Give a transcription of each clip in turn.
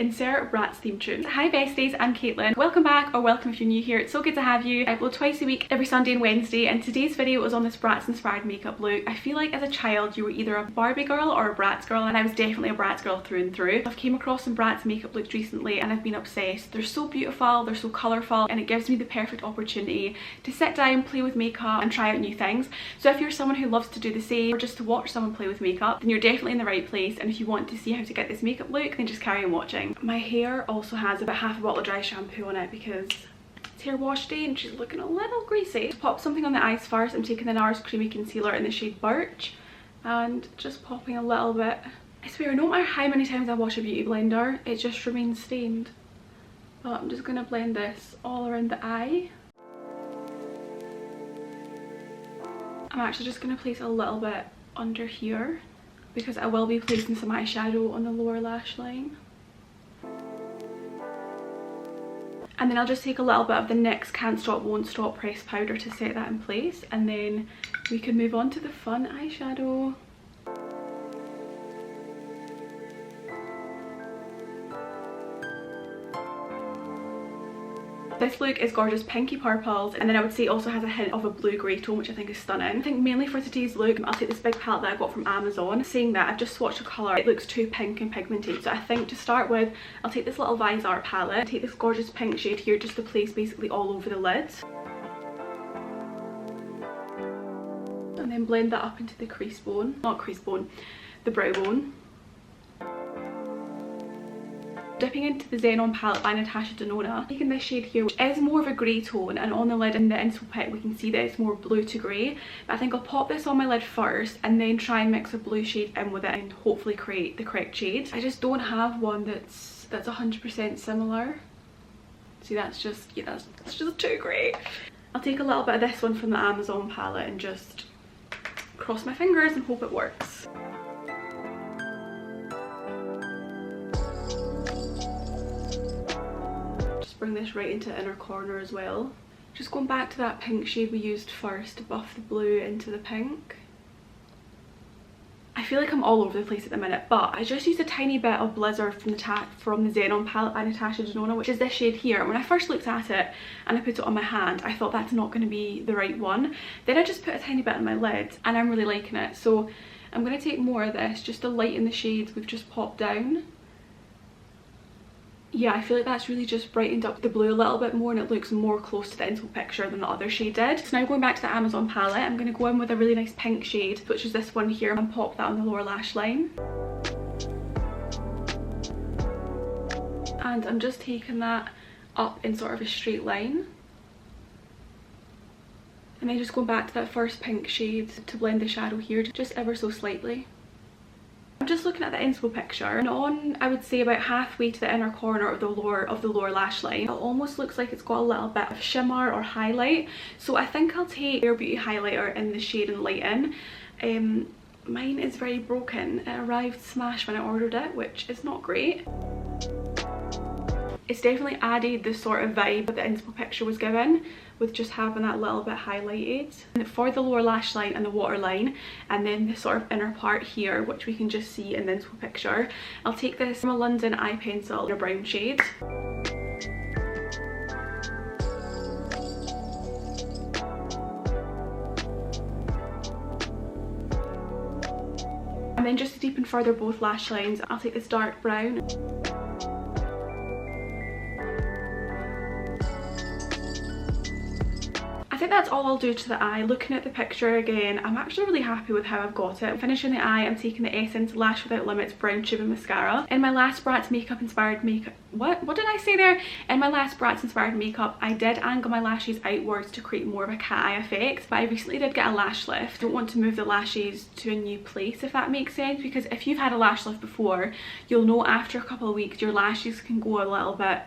Insert Bratz theme tune. Hi besties, I'm Caitlin. Welcome back, or welcome if you're new here. It's so good to have you. I upload twice a week, every Sunday and Wednesday, and today's video was on this Bratz inspired makeup look. I feel like as a child you were either a Barbie girl or a Bratz girl, and I was definitely a Bratz girl through and through. I've came across some Bratz makeup looks recently and I've been obsessed. They're so beautiful, they're so colourful, and it gives me the perfect opportunity to sit down, play with makeup and try out new things. So if you're someone who loves to do the same or just to watch someone play with makeup, then you're definitely in the right place, and if you want to see how to get this makeup look, then just carry on watching. My hair also has about half a bottle of dry shampoo on it because it's hair wash day and she's looking a little greasy. Pop something on the eyes first. I'm taking the NARS Creamy Concealer in the shade Birch and just popping a little bit. I swear, no matter how many times I wash a beauty blender, it just remains stained. But I'm just going to blend this all around the eye. I'm actually just going to place a little bit under here because I will be placing some eyeshadow on the lower lash line. And then I'll just take a little bit of the NYX Can't Stop Won't Stop pressed powder to set that in place, and then we can move on to the fun eyeshadow. This look is gorgeous pinky purples, and then I would say it also has a hint of a blue grey tone, which I think is stunning. I think mainly for today's look, I'll take this big palette that I got from Amazon. Saying that, I've just swatched a colour, it looks too pink and pigmented, so I think to start with, I'll take this little Viseart palette, take this gorgeous pink shade here just to place basically all over the lid. And then blend that up into the crease bone, not crease bone, the brow bone. Dipping into the Xenon palette by Natasha Denona, taking this shade here, which is more of a grey tone, and on the lid in the inspo pic we can see that it's more blue to grey, but I think I'll pop this on my lid first and then try and mix a blue shade in with it and hopefully create the correct shade. I just don't have one that's 100% similar. See, that's just, yeah, that's just too great. I'll take a little bit of this one from the Amazon palette and just cross my fingers and hope it works. Bring this right into the inner corner as well. Just going back to that pink shade we used first to buff the blue into the pink. I feel like I'm all over the place at the minute, but I just used a tiny bit of Blizzard from the Xenon palette by Natasha Denona, which is this shade here. When I first looked at it and I put it on my hand, I thought that's not going to be the right one. Then I just put a tiny bit on my lid and I'm really liking it. So I'm going to take more of this just to lighten the shades we've just popped down. Yeah, I feel like that's really just brightened up the blue a little bit more, and it looks more close to the inspo picture than the other shade did. So now going back to the Amazon palette, I'm going to go in with a really nice pink shade, which is this one here, and pop that on the lower lash line. And I'm just taking that up in sort of a straight line. And then just going back to that first pink shade to blend the shadow here, just ever so slightly. I'm just looking at the inspo picture, and on, I would say, about halfway to the inner corner of the lower lash line, it almost looks like it's got a little bit of shimmer or highlight. So I think I'll take Bare Beauty highlighter in the shade Enlighten. Mine is very broken. It arrived smashed when I ordered it, which is not great. It's definitely added the sort of vibe that the inspo picture was given, with just having that little bit highlighted. And for the lower lash line and the waterline, and then the sort of inner part here, which we can just see in the inspo picture, I'll take this from a London eye pencil in a brown shade. And then just to deepen further both lash lines, I'll take this dark brown. I think that's all I'll do to the eye. Looking at the picture again, I'm actually really happy with how I've got it. Finishing the eye, I'm taking the Essence Lash Without Limits Brown Tube Mascara. In my last Bratz makeup inspired makeup, what did I say there? In my last Bratz inspired makeup, I did angle my lashes outwards to create more of a cat eye effect, but I recently did get a lash lift. I don't want to move the lashes to a new place, if that makes sense, because if you've had a lash lift before, you'll know after a couple of weeks your lashes can go a little bit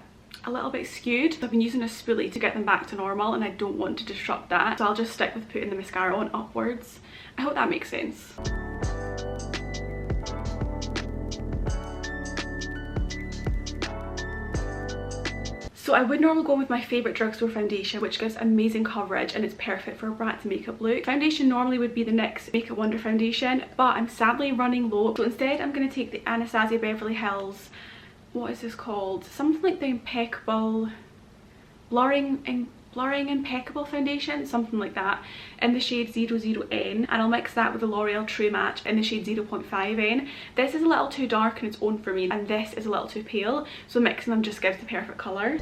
skewed. So I've been using a spoolie to get them back to normal, and I don't want to disrupt that, so I'll just stick with putting the mascara on upwards. I hope that makes sense. So I would normally go with my favourite drugstore foundation, which gives amazing coverage and it's perfect for a Bratz makeup look. Foundation normally would be the NYX Makeup Wonder foundation, but I'm sadly running low, so instead I'm going to take the Anastasia Beverly Hills what is this called? Something like the Impeccable blurring impeccable foundation, something like that, in the shade 00N, and I'll mix that with the L'Oreal True Match in the shade 0.5N. This is a little too dark on its own for me, and this is a little too pale, so mixing them just gives the perfect colour.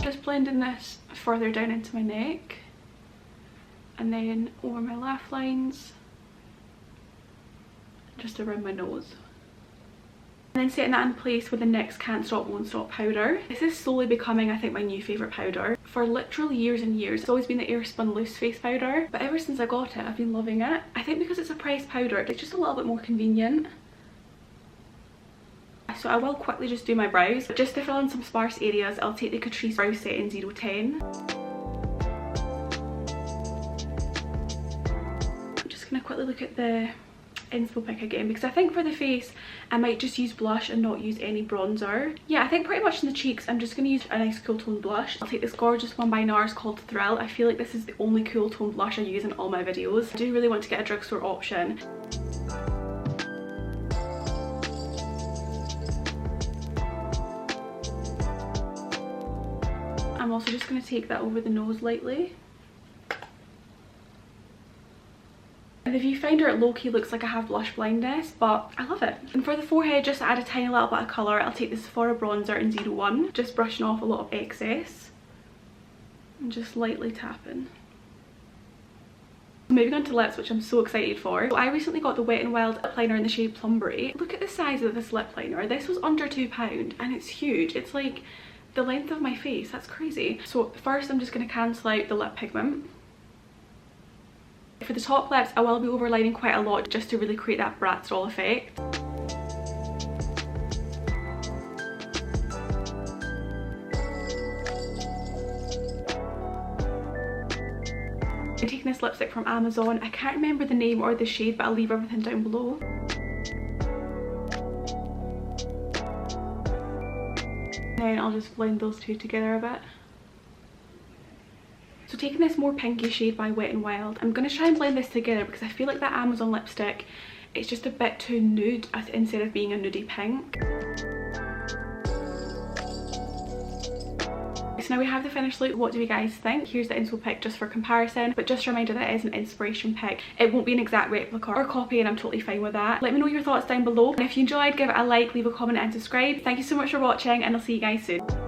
Just blending this further down into my neck and then over my laugh lines, just around my nose. And then setting that in place with the NYX Can't Stop Won't Stop powder. This is slowly becoming, I think, my new favourite powder. For literally years and years, it's always been the Airspun Loose Face powder, but ever since I got it, I've been loving it. I think because it's a pressed powder, it's just a little bit more convenient. So I will quickly just do my brows. Just to fill in some sparse areas, I'll take the Catrice Brow Set in 010. I'm just going to quickly look at the inspo pick again, because I think for the face I might just use blush and not use any bronzer. Yeah, I think pretty much in the cheeks I'm just going to use a nice cool tone blush. I'll take this gorgeous one by NARS called Thrill. I feel like this is the only cool tone blush I use in all my videos. I do really want to get a drugstore option. I'm also just going to take that over the nose lightly. And the viewfinder, it low-key looks like I have blush blindness, but I love it. And for the forehead, just to add a tiny little bit of colour, I'll take the Sephora bronzer in 01, just brushing off a lot of excess and just lightly tapping. Moving on to lips, which I'm so excited for. So I recently got the Wet n Wild lip liner in the shade Plumberry. Look at the size of this lip liner. This was under £2 and it's huge. It's like the length of my face. That's crazy. So first I'm just going to cancel out the lip pigment. For the top lips, I will be overlining quite a lot just to really create that Bratz doll effect. I'm taking this lipstick from Amazon. I can't remember the name or the shade, but I'll leave everything down below. And then I'll just blend those two together a bit. So taking this more pinky shade by Wet n Wild, I'm going to try and blend this together because I feel like that Amazon lipstick, it's just a bit too nude instead of being a nudie pink. So now we have the finished look. What do you guys think? Here's the inspo pic just for comparison, but just a reminder that it is an inspiration pic. It won't be an exact replica or copy, and I'm totally fine with that. Let me know your thoughts down below, and if you enjoyed, give it a like, leave a comment and subscribe. Thank you so much for watching, and I'll see you guys soon.